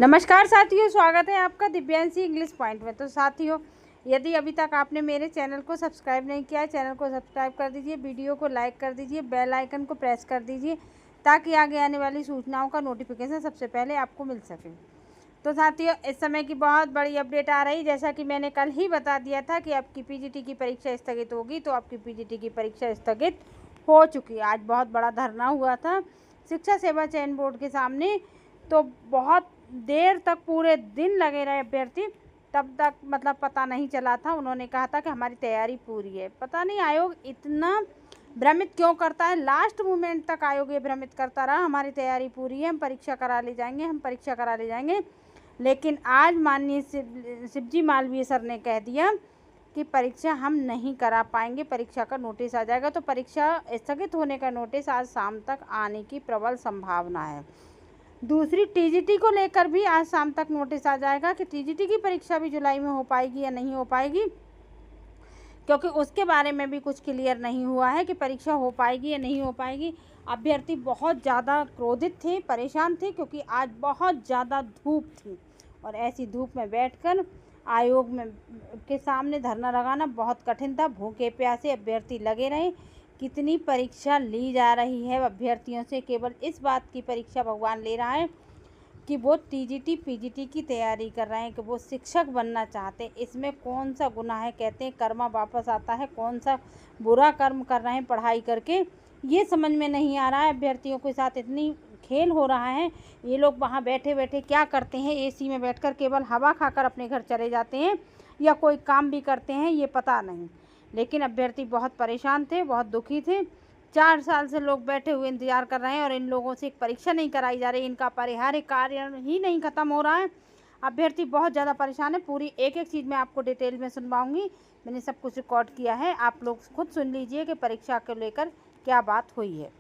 नमस्कार साथियों, स्वागत है आपका दिव्यांशी इंग्लिश पॉइंट में। तो साथियों, यदि अभी तक आपने मेरे चैनल को सब्सक्राइब नहीं किया है, चैनल को सब्सक्राइब कर दीजिए, वीडियो को लाइक कर दीजिए, बेल आइकन को प्रेस कर दीजिए ताकि आगे आने वाली सूचनाओं का नोटिफिकेशन सबसे पहले आपको मिल सके। तो साथियों, इस समय की बहुत बड़ी अपडेट आ रही। जैसा कि मैंने कल ही बता दिया था कि आपकी पीजीटी की परीक्षा स्थगित होगी, तो आपकी पीजीटी की परीक्षा स्थगित हो चुकी है। आज बहुत बड़ा धरना हुआ था शिक्षा सेवा चयन बोर्ड के सामने। तो बहुत देर तक, पूरे दिन लगे रहे अभ्यर्थी, तब तक मतलब पता नहीं चला था। उन्होंने कहा था कि हमारी तैयारी पूरी है। पता नहीं आयोग इतना भ्रमित क्यों करता है। लास्ट मोमेंट तक आयोग ये भ्रमित करता रहा, हमारी तैयारी पूरी है, हम परीक्षा करा ले जाएंगे, हम परीक्षा करा ले जाएंगे। लेकिन आज माननीय शिवजी मालवीय सर ने कह दिया कि परीक्षा हम नहीं करा पाएंगे, परीक्षा का नोटिस आ जाएगा। तो परीक्षा स्थगित होने का नोटिस आज शाम तक आने की प्रबल संभावना है। दूसरी, टीजीटी को लेकर भी आज शाम तक नोटिस आ जाएगा कि टीजीटी की परीक्षा भी जुलाई में हो पाएगी या नहीं हो पाएगी, क्योंकि उसके बारे में भी कुछ क्लियर नहीं हुआ है कि परीक्षा हो पाएगी या नहीं हो पाएगी। अभ्यर्थी बहुत ज़्यादा क्रोधित थे, परेशान थे, क्योंकि आज बहुत ज़्यादा धूप थी और ऐसी धूप में बैठकर आयोग में के सामने धरना लगाना बहुत कठिन था। भूखे प्यासे अभ्यर्थी लगे रहे। कितनी परीक्षा ली जा रही है अभ्यर्थियों से, केवल इस बात की परीक्षा भगवान ले रहा है कि वो टीजीटी पीजीटी की तैयारी कर रहे हैं, कि वो शिक्षक बनना चाहते हैं। इसमें कौन सा गुनाह है, कहते हैं कर्मा वापस आता है, कौन सा बुरा कर्म कर रहे हैं पढ़ाई करके, ये समझ में नहीं आ रहा है। अभ्यर्थियों के साथ इतनी खेल हो रहा है। ये लोग वहाँ बैठे बैठे क्या करते हैं, एसी में बैठकर केवल हवा खाकर अपने घर चले जाते हैं या कोई काम भी करते हैं, ये पता नहीं। लेकिन अभ्यर्थी बहुत परेशान थे, बहुत दुखी थे। 4 साल से लोग बैठे हुए इंतजार कर रहे हैं और इन लोगों से एक परीक्षा नहीं कराई जा रही, इनका परिहार्य कार्य ही नहीं खत्म हो रहा है। अभ्यर्थी बहुत ज़्यादा परेशान है। पूरी एक एक चीज़ मैं आपको डिटेल में सुनवाऊंगी। मैंने सब कुछ रिकॉर्ड किया है, आप लोग खुद सुन लीजिए कि परीक्षा को लेकर क्या बात हुई है।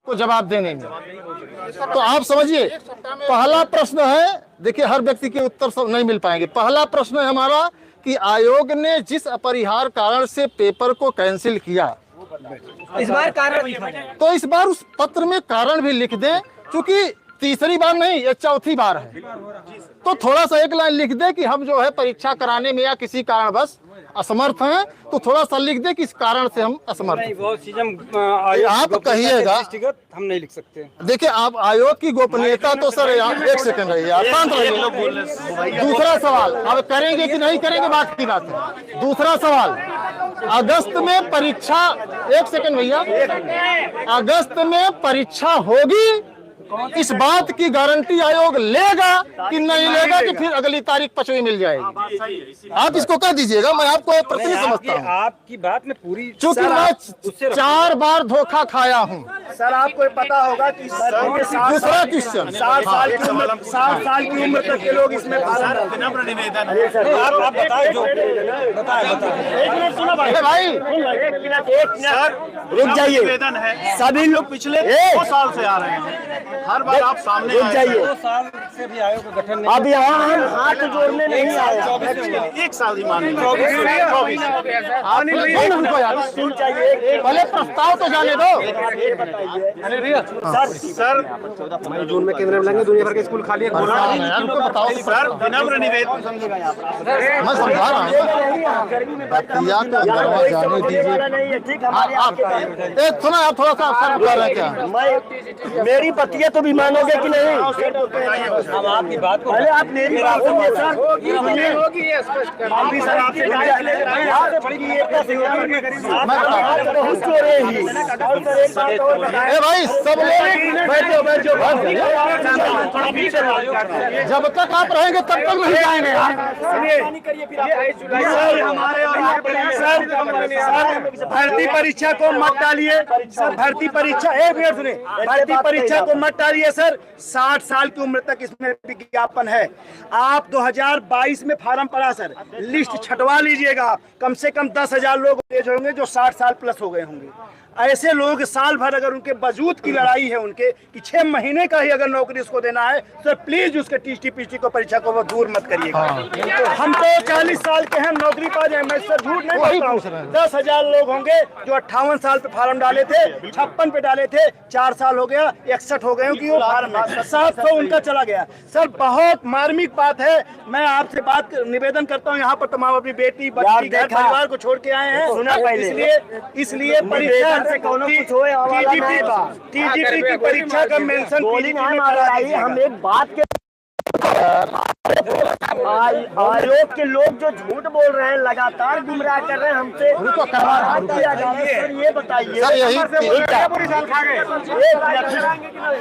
को जवाब देने में तो आप समझिए, पहला प्रश्न है, देखिए हर व्यक्ति के उत्तर सब नहीं मिल पाएंगे। पहला प्रश्न है हमारा कि आयोग ने जिस अपरिहार्य कारण से पेपर को कैंसिल किया, इस बार कारण तो इस बार उस पत्र में कारण भी लिख दें, क्योंकि तीसरी बार नहीं, ये चौथी बार है। तो थोड़ा सा एक लाइन लिख दे कि हम जो है परीक्षा कराने में या किसी कारणवश असमर्थ हैं, तो थोड़ा सा लिख दे कि इस कारण से हम असमर्थ हैं। आप कहिएगा, हम नहीं लिख सकते। देखिए आप आयोग की गोपनीयता तो सर, एक सेकंड रहिए, आप शांत रहिए। दूसरा सवाल, अब करेंगे कि नहीं करेंगे बात की बात है। दूसरा सवाल, अगस्त में परीक्षा, एक सेकंड भैया, अगस्त में परीक्षा होगी, इस बात की गारंटी आयोग लेगा कि नहीं लेगा कि फिर अगली तारीख पचवी मिल जाएगी? आप इसको कह दीजिएगा, मैं आपको प्रतिनिधि समझता हूँ। आपकी बात में पूरी, चूंकि मैं 4 बार धोखा खाया हूँ सर, आपको पता होगा कि दूसरा क्वेश्चन, 60 साल की उम्र तक के लोग इसमें विनम्र निवेदन है। आप बताएं, जो बताएं भाई, रुक जाइए। निवेदन है, सभी लोग पिछले 2 साल से आ रहे हैं, हर बार आप सामने रुक जाइए। 2 साल से भी आयोग का गठन नहीं। अब यहाँ हम हाथ जोड़ने नहीं आए। 1 साल ही मान चाहिए, पहले प्रस्ताव तो जाने दो। सर, जून में केंद्र में लगेंगे, दुनिया भर के स्कूल खाली है। हमको बताओ सर, विनम्र निवेदन, मैं समझा रहा हूँ, प्रक्रिया को अंदर जाने दीजिए। आप सुना, आप थोड़ा सा अवसर कर रहे हैं क्या? मेरी पतिया तो भी मानोगे कि नहीं? हम आपकी बात को, पहले आप मेरी बात सुनिए सर। हम भी सर आपसे भाई सब लोग बैठो बैठो, जब तक आप रहेंगे तब तक नहीं जाएंगे। भर्ती परीक्षा को मत डालिए सर, भर्ती परीक्षा, एक मिनट सुनिए, भर्ती परीक्षा को मत डालिए सर। 60 साल की उम्र तक इसमें विज्ञापन है। आप 2022 में फार्म पड़ा सर, लिस्ट छटवा लीजिएगा। कम से कम 10,000 लोग होंगे जो 60 साल प्लस हो गए होंगे। ऐसे लोग साल भर अगर उनके वजूद की लड़ाई है उनके कि 6 महीने का ही अगर नौकरी उसको देना है तो प्लीज उसके टीटी पीटी को परीक्षा को वो दूर मत करिएगा। हम तो 40 साल के हैं, नौकरी पा जाए, मैं सर झूठ नहीं बोलता हूँ। 10,000 लोग होंगे जो 58 साल पे फार्म डाले थे, 56 पे डाले थे, 4 साल हो गया, 61 हो गए कि वो फार्म में 700 उनका चला गया। सर बहुत मार्मिक बात है। मैं आपसे बात निवेदन करता हूँ, यहाँ पर तमाम अपनी बेटी बच्ची घर परिवार को छोड़ के आए हैं, इसलिए परीक्षा टीजीटी की परीक्षा का मेंशन हम एक बात के आयोग के लोग जो झूठ बोल रहे हैं, लगातार गुमराह कर रहे हैं, हमसे सर ये बताइए सर यही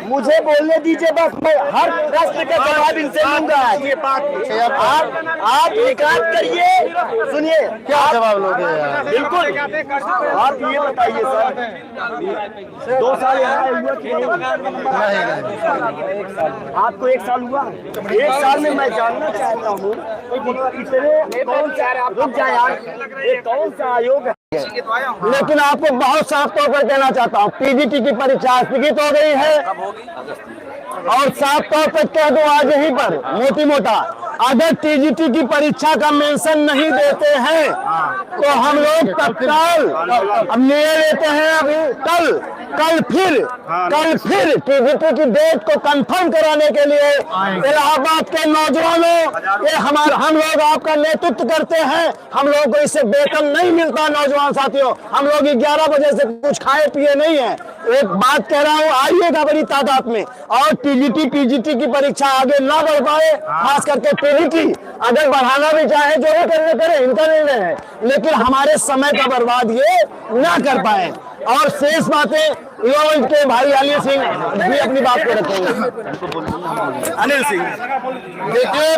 मुझे बोलने दीजिए, बस मैं हर प्रश्न का जवाब इनसे लूंगा। ये बात आप निकाल करिए, सुनिए क्या जवाब लोगे यार? बिल्कुल आप ये बताइए सर, 2 साल यहाँ हुआ कि नहीं? आपको 1 साल हुआ? 1 साल में मैं जानना चाहता हूँ इतने कौन सा रुक जाए यार, ये कौन सा आयोग है? लेकिन आपको बहुत साफ तौर पर कहना चाहता हूँ, पीजीटी की परीक्षा स्थगित हो गई है और साफ तौर पर कह दो आज यहीं पर मोटी मोटा, अगर टीजीटी की परीक्षा का मेंशन नहीं देते हैं तो हम लोग तत्काल अब निर्णय लेते हैं। अभी कल फिर टीजीटी की डेट को कंफर्म कराने के लिए इलाहाबाद के नौजवानों, ये हम लोग आपका नेतृत्व करते हैं, हम लोगों को इससे वेतन नहीं मिलता। नौजवान साथियों, हम लोग 11 बजे से कुछ खाए पिए नहीं है। एक बात कह रहा हूँ, आइएगा बड़ी तादाद में, और टीजीटी पीजीटी की परीक्षा आगे ना बढ़ पाए, खास करके पीजीटी अगर बढ़ाना भी चाहे जो भी करने करे, इनका निर्णय है, लेकिन हमारे समय का बर्बाद ये ना कर पाए। और शेष बातें लोग के भाई अनिल सिंह भी अपनी बात को रखेंगे। अनिल सिंह, देखिए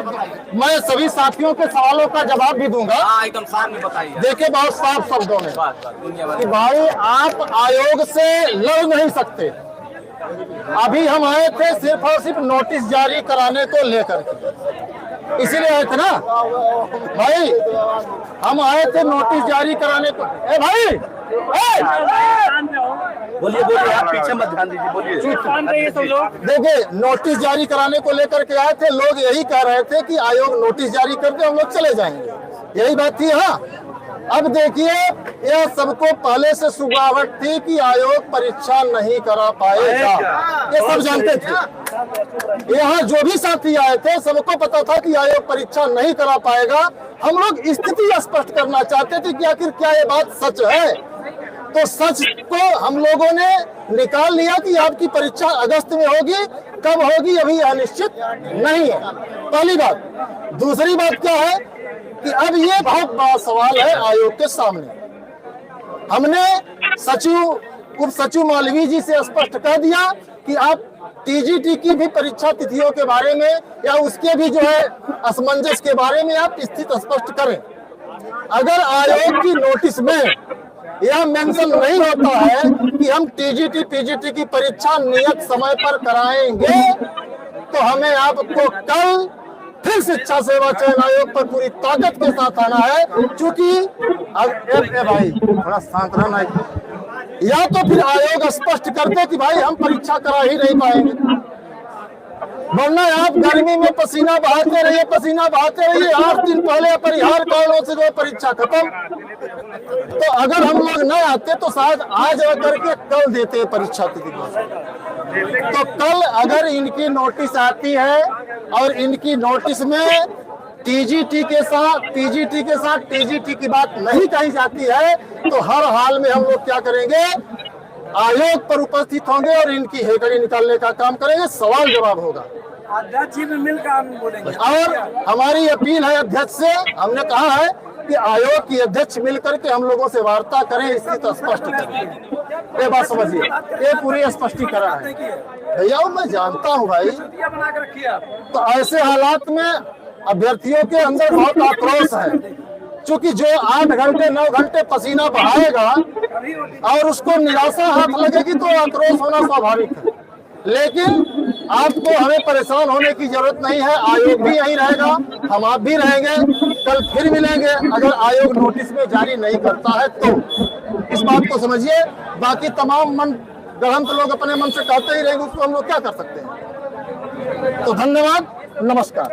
मैं सभी साथियों के सवालों का जवाब भी दूंगा, एकदम सामने बताइए। देखिए बहुत साफ शब्दों में कि भाई आप आयोग से लड़ नहीं सकते। अभी हम आए थे सिर्फ और सिर्फ नोटिस जारी कराने को लेकर के, इसीलिए आए थे ना भाई, हम आए थे नोटिस जारी कराने को। ए भाई बोलिए आप पीछे मत ध्यान दीजिए, बोलिए। देखिए नोटिस जारी कराने को लेकर के आए थे, लोग यही कह रहे थे कि आयोग नोटिस जारी कर दे, हम लोग चले जाएंगे, यही बात थी। हाँ अब देखिए यह सबको पहले से सुगावट थी कि आयोग परीक्षा नहीं करा पाएगा, ये सब जानते थे। यहाँ जो भी साथी आए थे सबको पता था कि आयोग परीक्षा नहीं करा पाएगा। हम लोग स्थिति स्पष्ट करना चाहते थे कि आखिर क्या ये बात सच है। तो सच को हम लोगों ने निकाल लिया कि आपकी परीक्षा अगस्त में होगी, कब होगी अभी अनिश्चित नहीं है, पहली बात। दूसरी बात क्या है कि अब ये बहुत बड़ा सवाल है आयोग के सामने। हमने उप सचिव मालवीय जी से स्पष्ट कर दिया कि आप टीजीटी की भी परीक्षा तिथियों के बारे में या उसके भी जो है असमंजस के बारे में आप स्थिति स्पष्ट करें। अगर आयोग की नोटिस में यह मेंशन नहीं होता है कि हम टीजीटी पीजीटी की परीक्षा नियत समय पर कराएंगे, तो हमें आपको कल फिर शिक्षा सेवा चयन आयोग पर पूरी ताकत के साथ आना है। चूंकि भाई थोड़ा शांत रहना, या तो फिर आयोग स्पष्ट करते कि भाई हम परीक्षा करा ही नहीं पाएंगे, वरना आप गर्मी में पसीना बहाते रहिए 8 दिन पहले अपरिहार्य कारणों से जो परीक्षा खत्म। तो अगर हम लोग न आते तो शायद आज आकर के कल देते परीक्षा तिथि। तो कल अगर इनकी नोटिस आती है और इनकी नोटिस में टीजीटी के साथ पीजीटी के साथ टीजीटी की बात नहीं कही जाती है, तो हर हाल में हम लोग क्या करेंगे, आयोग पर उपस्थित होंगे और इनकी हेकड़ी निकालने का काम करेंगे, सवाल जवाब होगा। अध्यक्ष जी भी मिलकर बोलेंगे। और हमारी अपील है अध्यक्ष से, हमने कहा है कि आयोग की अध्यक्ष मिलकर के हम लोगों से वार्ता करें, स्थिति स्पष्ट करें। ये बात समझिए, ये पूरी स्पष्टीकरण है भैया, मैं जानता हूँ भाई। तो ऐसे हालात में अभ्यर्थियों के अंदर बहुत आक्रोश है, क्योंकि जो 8 घंटे 9 घंटे पसीना बहाएगा और उसको निराशा हाथ लगेगी तो आक्रोश होना स्वाभाविक है। लेकिन आपको हमें परेशान होने की जरूरत नहीं है, आयोग भी यहीं रहेगा, हम आप भी रहेंगे। कल फिर मिलेंगे अगर आयोग नोटिस में जारी नहीं करता है तो। इस बात को समझिए। बाकी तमाम मन गढ़ंत लोग अपने मन से कहते ही रहेंगे, उसको हम लोग क्या कर सकते हैं। तो धन्यवाद, नमस्कार।